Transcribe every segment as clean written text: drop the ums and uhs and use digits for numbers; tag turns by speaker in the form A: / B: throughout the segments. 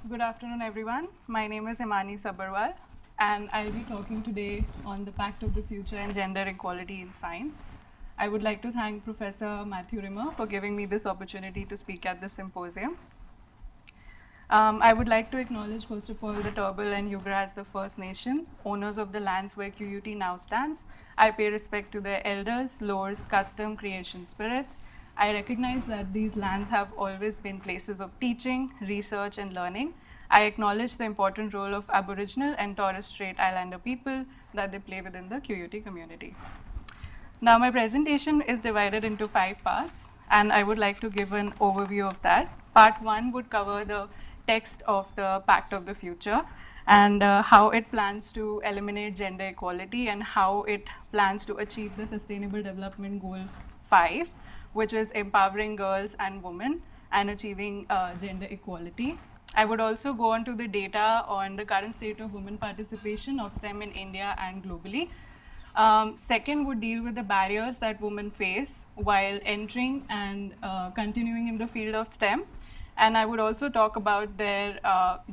A: Good afternoon, everyone. My name is Himani Sabharwal, and I'll be talking today on the Pact of the Future and Gender Equality in Science. I would like to thank Professor Matthew Rimmer for giving me this opportunity to speak at this symposium. I would like to acknowledge, first of all, the Turrbal and Yugra as the First Nation, owners of the lands where QUT now stands. I pay respect to their elders, lores, custom, creation spirits. I recognize that these lands have always been places of teaching, research, and learning. I acknowledge the important role of Aboriginal and Torres Strait Islander people that they play within the QUT community. Now, my presentation is divided into 5 parts, and I would like to give an overview of that. Part 1 would cover the text of the Pact of the Future and how it plans to eliminate gender equality and how it plans to achieve the Sustainable Development Goal 5, which is empowering girls and women and achieving gender equality. I would also go on to the data on the current state of women participation of STEM in India and globally. Second would deal with the barriers that women face while entering and continuing in the field of STEM. And I would also talk about their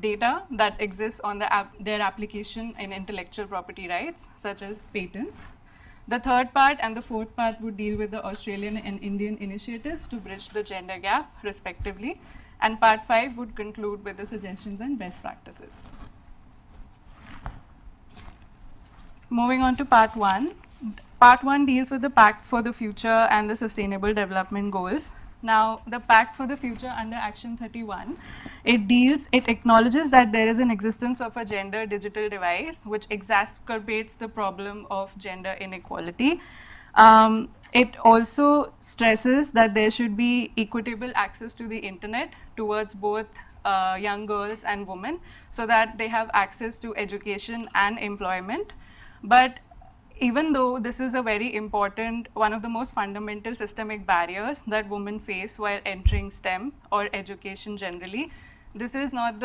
A: data that exists on their application in intellectual property rights, such as patents. The third part and the fourth part would deal with the Australian and Indian initiatives to bridge the gender gap, respectively. And part 5 would conclude with the suggestions and best practices. Moving on to part 1. Part 1 deals with the Pact for the Future and the Sustainable Development Goals. Now, the Pact for the Future under Action 31, it acknowledges that there is an existence of a gender digital divide which exacerbates the problem of gender inequality. It also stresses that there should be equitable access to the internet towards both young girls and women so that they have access to education and employment. But even though this is a very important, one of the most fundamental systemic barriers that women face while entering STEM or education generally, this is not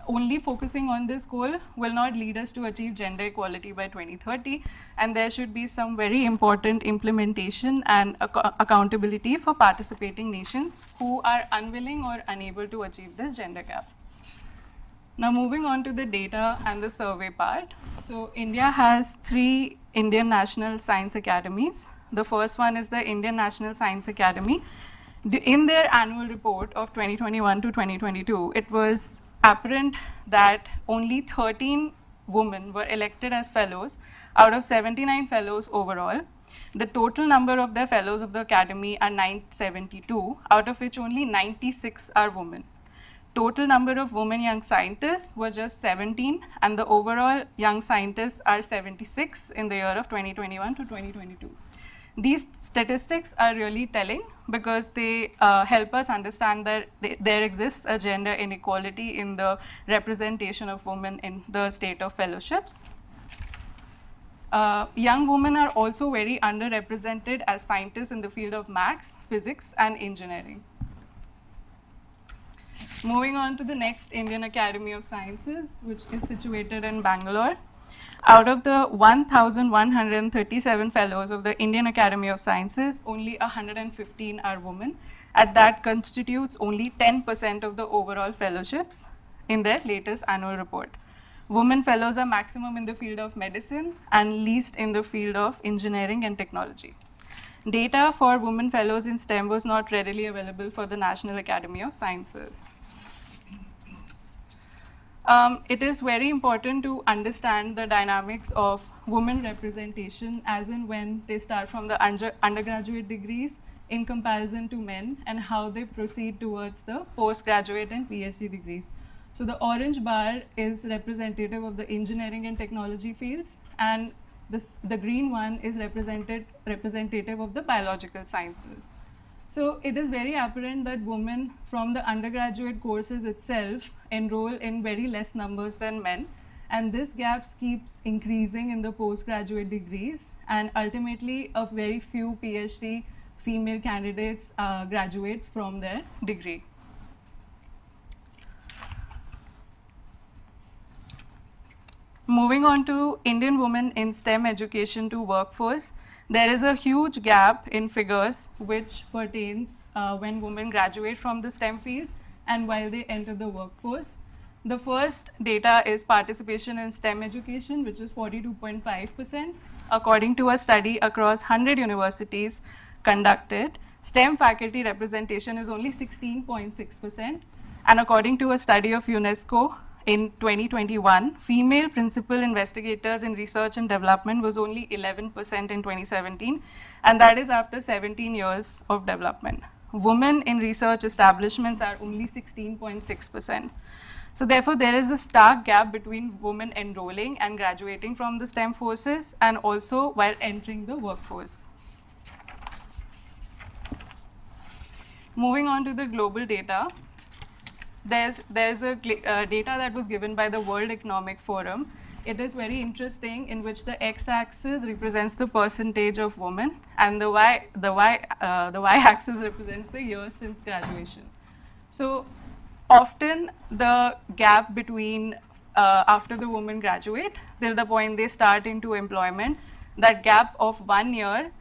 A: only focusing on this goal will not lead us to achieve gender equality by 2030, and there should be some very important implementation and accountability for participating nations who are unwilling or unable to achieve this gender gap. Now, moving on to the data and the survey part. So, India has 3 Indian National Science Academies. The first one is the Indian National Science Academy. In their annual report of 2021 to 2022, it was apparent that only 13 women were elected as fellows out of 79 fellows overall. The total number of their fellows of the academy are 972, out of which only 96 are women. Total number of women young scientists were just 17, and the overall young scientists are 76 in the year of 2021 to 2022. These statistics are really telling because they help us understand that there exists a gender inequality in the representation of women in the state of fellowships. Young women are also very underrepresented as scientists in the field of maths, physics, and engineering. Moving on to the next Indian Academy of Sciences, which is situated in Bangalore. Out of the 1,137 fellows of the Indian Academy of Sciences, only 115 are women, and that constitutes only 10% of the overall fellowships in their latest annual report. Women fellows are maximum in the field of medicine and least in the field of engineering and technology. Data for women fellows in STEM was not readily available for the National Academy of Sciences. It is very important to understand the dynamics of women representation as in when they start from the undergraduate degrees in comparison to men and how they proceed towards the postgraduate and PhD degrees. So the orange bar is representative of the engineering and technology fields, and the green one is representative of the biological sciences. So it is very apparent that women from the undergraduate courses itself enroll in very less numbers than men, and this gap keeps increasing in the postgraduate degrees, and ultimately a very few PhD female candidates graduate from their degree. Moving on to Indian women in STEM education to workforce, there is a huge gap in figures which pertains when women graduate from the STEM fields and while they enter the workforce. The first data is participation in STEM education, which is 42.5%. According to a study across 100 universities conducted, STEM faculty representation is only 16.6%. And according to a study of UNESCO in 2021, female principal investigators in research and development was only 11% in 2017, and that is after 17 years of development. Women in research establishments are only 16.6%. So therefore, there is a stark gap between women enrolling and graduating from the STEM courses and also while entering the workforce. Moving on to the global data, there's a data that was given by the World Economic Forum. It is very interesting, in which the x-axis represents the percentage of women, and the y-axis represents the years since graduation. So often the gap between after the women graduate till the point they start into employment, that gap of 1 year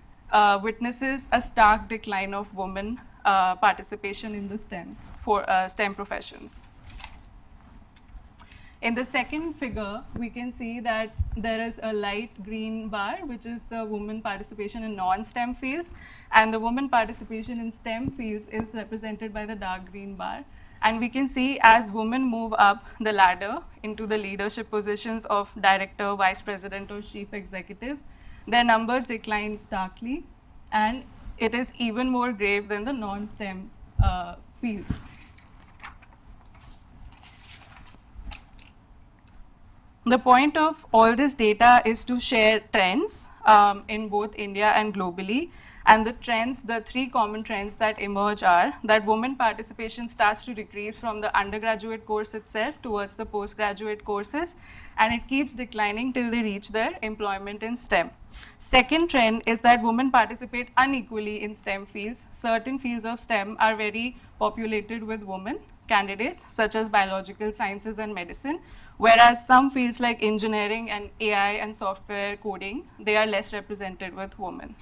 A: witnesses a stark decline of women participation in the STEM professions. In the second figure, we can see that there is a light green bar, which is the women participation in non-STEM fields, and the women participation in STEM fields is represented by the dark green bar. And we can see as women move up the ladder into the leadership positions of director, vice president, or chief executive, their numbers decline starkly, and it is even more grave than the non-STEM fields. The point of all this data is to share trends in both India and globally. And the trends, the three common trends that emerge are that women participation starts to decrease from the undergraduate course itself towards the postgraduate courses, and it keeps declining till they reach their employment in STEM. Second trend is that women participate unequally in STEM fields. Certain fields of STEM are very populated with women candidates, such as biological sciences and medicine, whereas some fields like engineering and AI and software coding, they are less represented with women.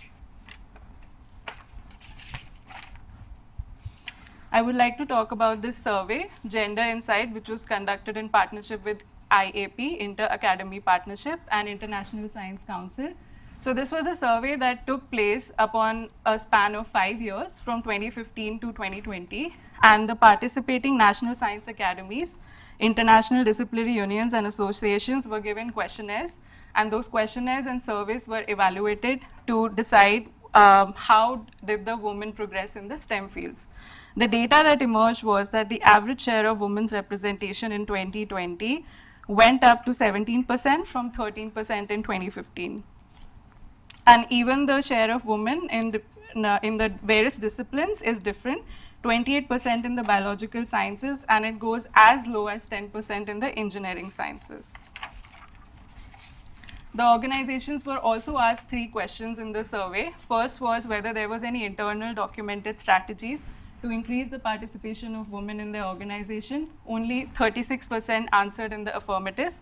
A: I would like to talk about this survey, Gender Insight, which was conducted in partnership with IAP, Inter-Academy Partnership, and International Science Council. So this was a survey that took place upon a span of 5 years, from 2015 to 2020, and the participating national science academies, international disciplinary unions and associations were given questionnaires, and those questionnaires and surveys were evaluated to decide how did the women progress in the STEM fields. The data that emerged was that the average share of women's representation in 2020 went up to 17% from 13% in 2015. And even the share of women in the various disciplines is different, 28% in the biological sciences, and it goes as low as 10% in the engineering sciences. The organizations were also asked 3 questions in the survey. First was whether there was any internal documented strategies to increase the participation of women in their organization. Only 36% answered in the affirmative.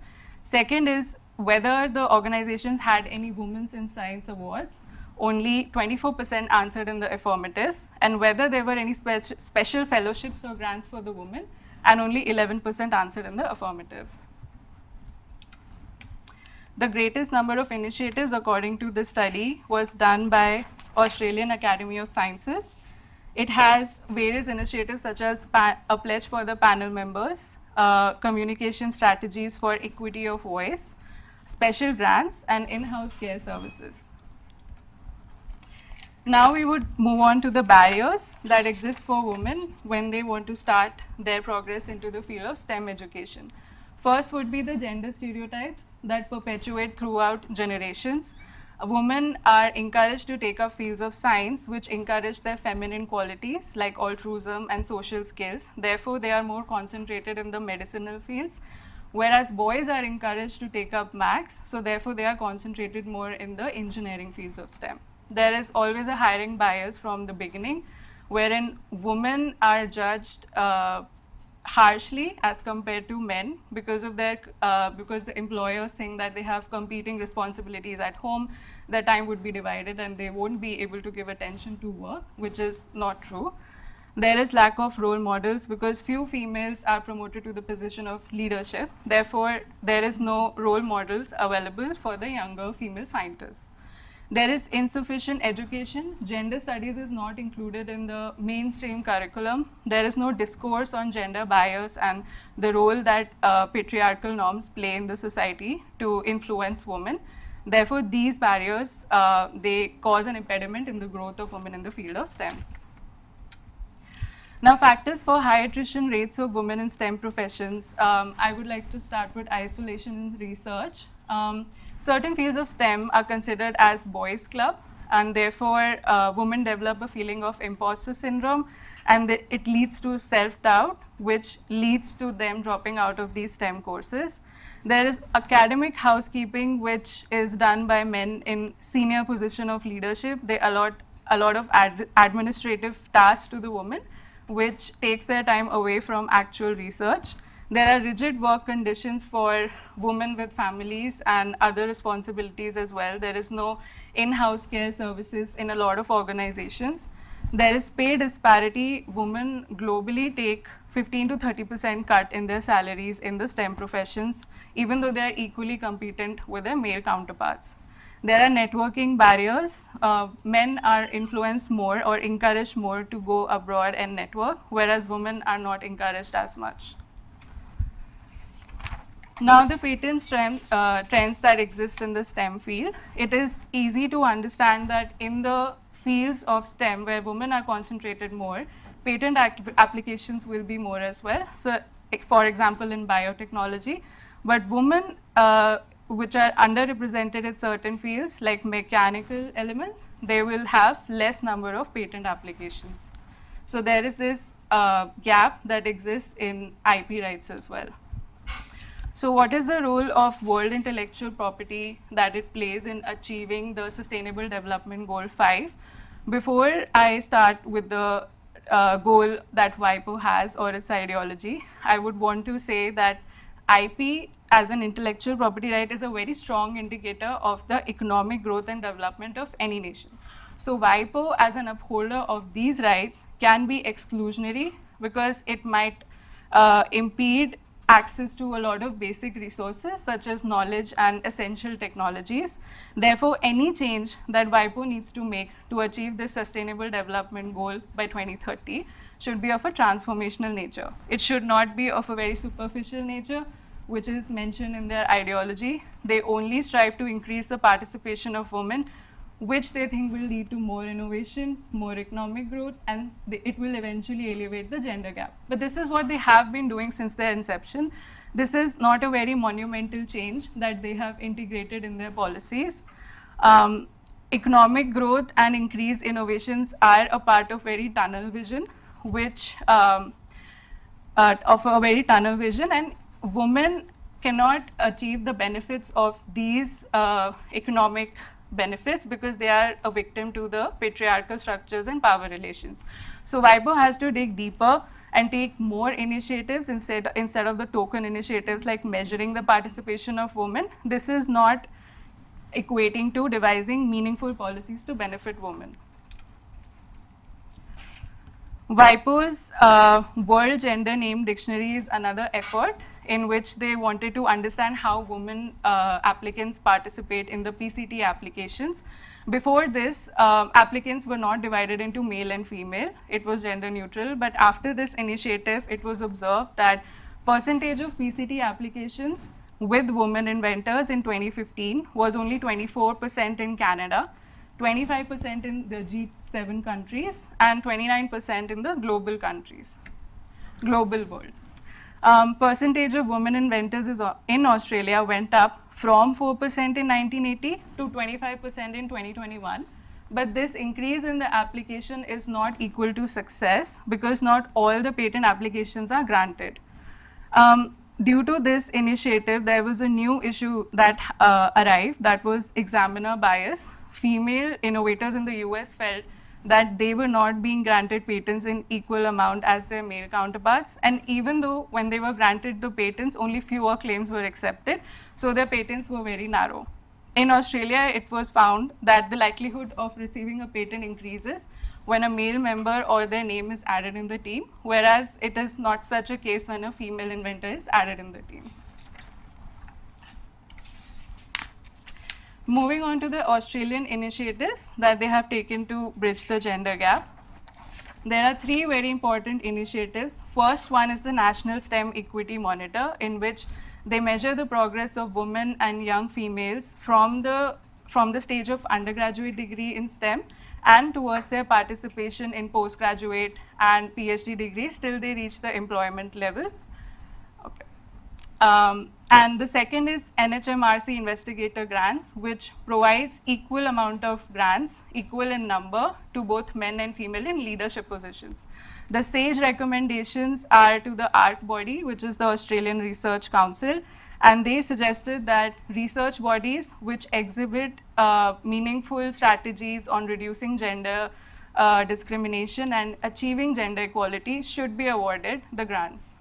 A: Second is whether the organizations had any Women's in Science awards. Only 24% answered in the affirmative, and whether there were any special fellowships or grants for the women, and only 11% answered in the affirmative. The greatest number of initiatives, according to this study, was done by Australian Academy of Sciences. It has various initiatives such as a pledge for the panel members, communication strategies for equity of voice, special grants, and in-house care services. Now we would move on to the barriers that exist for women when they want to start their progress into the field of STEM education. First would be the gender stereotypes that perpetuate throughout generations. Women are encouraged to take up fields of science which encourage their feminine qualities like altruism and social skills. Therefore, they are more concentrated in the medicinal fields, whereas boys are encouraged to take up maths, so therefore they are concentrated more in the engineering fields of STEM. There is always a hiring bias from the beginning, wherein women are judged harshly as compared to men because of because the employers think that they have competing responsibilities at home, their time would be divided and they won't be able to give attention to work, which is not true. There is lack of role models because few females are promoted to the position of leadership. Therefore, there is no role models available for the younger female scientists. There is insufficient education. Gender studies is not included in the mainstream curriculum. There is no discourse on gender bias and the role that patriarchal norms play in the society to influence women. Therefore, these barriers, they cause an impediment in the growth of women in the field of STEM. Now, factors for high attrition rates of women in STEM professions. I would like to start with isolation in research. Certain fields of STEM are considered as boys' club, and therefore women develop a feeling of imposter syndrome, and it leads to self-doubt, which leads to them dropping out of these STEM courses. There is academic housekeeping, which is done by men in senior position of leadership. They allot a lot of administrative tasks to the women, which takes their time away from actual research. There are rigid work conditions for women with families and other responsibilities as well. There is no in-house care services in a lot of organizations. There is pay disparity. Women globally take 15 to 30% cut in their salaries in the STEM professions, even though they are equally competent with their male counterparts. There are networking barriers. Men are influenced more or encouraged more to go abroad and network, whereas women are not encouraged as much. Now, the patent trends that exist in the STEM field, it is easy to understand that in the fields of STEM where women are concentrated more, patent applications will be more as well. So, for example, in biotechnology, but women which are underrepresented in certain fields like mechanical elements, they will have less number of patent applications. So there is this gap that exists in IP rights as well. So what is the role of world intellectual property that it plays in achieving the Sustainable Development Goal 5? Before I start with the goal that WIPO has or its ideology, I would want to say that IP as an intellectual property right is a very strong indicator of the economic growth and development of any nation. So WIPO as an upholder of these rights can be exclusionary because it might impede access to a lot of basic resources such as knowledge and essential technologies. Therefore, any change that WIPO needs to make to achieve this sustainable development goal by 2030 should be of a transformational nature. It should not be of a very superficial nature, which is mentioned in their ideology. They only strive to increase the participation of women, which they think will lead to more innovation, more economic growth, and it will eventually alleviate the gender gap. But this is what they have been doing since their inception. This is not a very monumental change that they have integrated in their policies. Economic growth and increased innovations are a part of very tunnel vision, which of a very tunnel vision, and women cannot achieve the benefits of these economic benefits because they are a victim to the patriarchal structures and power relations. So WIPO has to dig deeper and take more initiatives instead of the token initiatives like measuring the participation of women. This is not equating to devising meaningful policies to benefit women. WIPO's World Gender Name Dictionary is another effort in which they wanted to understand how women applicants participate in the PCT applications. Before this, applicants were not divided into male and female. It was gender neutral. But after this initiative, it was observed that percentage of PCT applications with women inventors in 2015 was only 24% in Canada, 25% in the G7 countries, and 29% in the global countries, global world. Percentage of women inventors in Australia went up from 4% in 1980 to 25% in 2021. But this increase in the application is not equal to success because not all the patent applications are granted. Due to this initiative, there was a new issue that arrived, that was examiner bias. Female innovators in the US felt that they were not being granted patents in equal amount as their male counterparts. And even though when they were granted the patents, only fewer claims were accepted, so their patents were very narrow. In Australia, it was found that the likelihood of receiving a patent increases when a male member or their name is added in the team, whereas it is not such a case when a female inventor is added in the team. Moving on to the Australian initiatives that they have taken to bridge the gender gap. There are three very important initiatives. First one is the National STEM Equity Monitor, in which they measure the progress of women and young females from the stage of undergraduate degree in STEM and towards their participation in postgraduate and PhD degrees till they reach the employment level. Okay. And the second is NHMRC investigator grants, which provides equal amount of grants, equal in number, to both men and female in leadership positions. The SAGE recommendations are to the ARC body, which is the Australian Research Council, and they suggested that research bodies which exhibit meaningful strategies on reducing gender discrimination and achieving gender equality should be awarded the grants.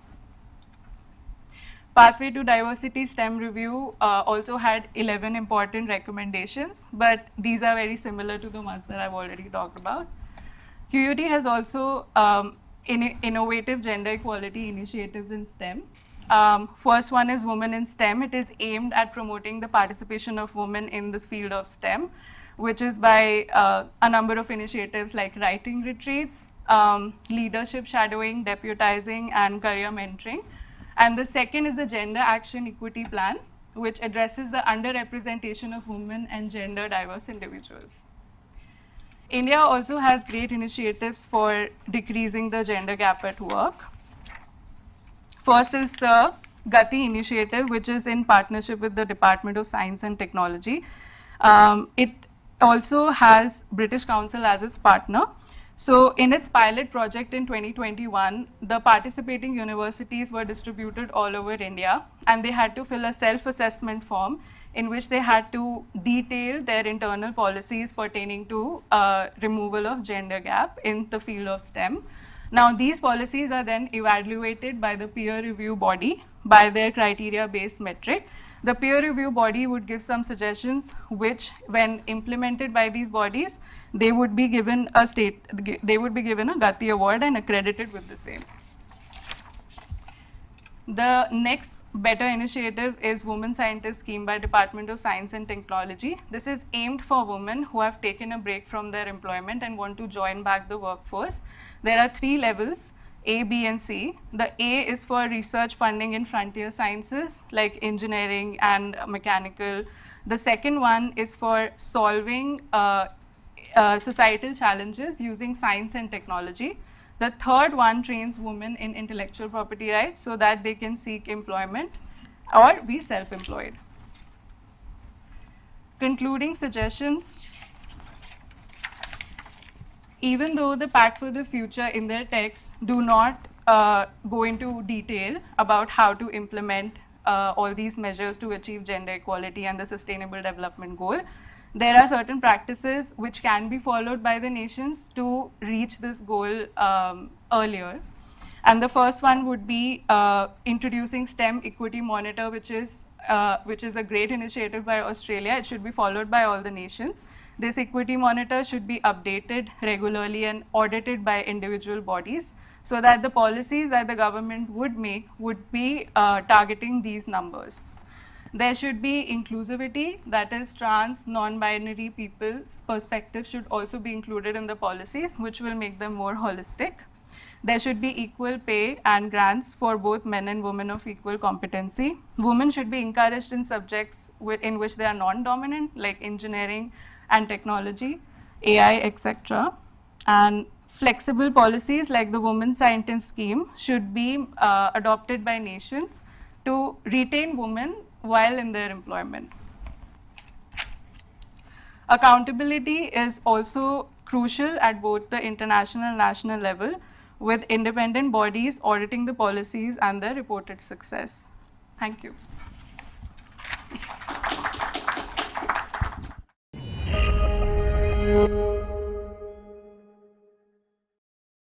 A: Pathway to Diversity STEM Review also had 11 important recommendations, but these are very similar to the ones that I've already talked about. QUT has also innovative gender equality initiatives in STEM. First one is Women in STEM. It is aimed at promoting the participation of women in this field of STEM, which is by a number of initiatives like writing retreats, leadership shadowing, deputizing, and career mentoring. And the second is the Gender Action Equity Plan, which addresses the underrepresentation of women and gender diverse individuals. India also has great initiatives for decreasing the gender gap at work. First is the Gati initiative, which is in partnership with the Department of Science and Technology. It also has British Council as its partner. So in its pilot project in 2021, the participating universities were distributed all over India, and they had to fill a self-assessment form in which they had to detail their internal policies pertaining to removal of gender gap in the field of STEM. Now, these policies are then evaluated by the peer review body by their criteria-based metric. The peer review body would give some suggestions which, when implemented by these bodies, they would be given a Gati award and accredited with the same. The next better initiative is Women Scientist Scheme by Department of Science and Technology. This is aimed for women who have taken a break from their employment and want to join back the workforce. There are 3 levels: A, B, and C. The A is for research funding in frontier sciences like engineering and mechanical. The second one is for solving societal challenges using science and technology. The third one trains women in intellectual property rights so that they can seek employment or be self-employed. Concluding suggestions. Even though the Pact for the Future in their texts do not go into detail about how to implement all these measures to achieve gender equality and the Sustainable Development Goal, there are certain practices which can be followed by the nations to reach this goal earlier. And the first one would be introducing STEM Equity Monitor, which is a great initiative by Australia. It should be followed by all the nations. This equity monitor should be updated regularly and audited by individual bodies so that the policies that the government would make would be targeting these numbers. There should be inclusivity, that is trans, non-binary people's perspectives should also be included in the policies, which will make them more holistic. There should be equal pay and grants for both men and women of equal competency. Women should be encouraged in subjects in which they are non-dominant, like engineering and technology, AI, etc. And flexible policies like the Women Scientist Scheme should be adopted by nations to retain women while in their employment. Accountability is also crucial at both the international and national level, with independent bodies auditing the policies and their reported success. Thank you.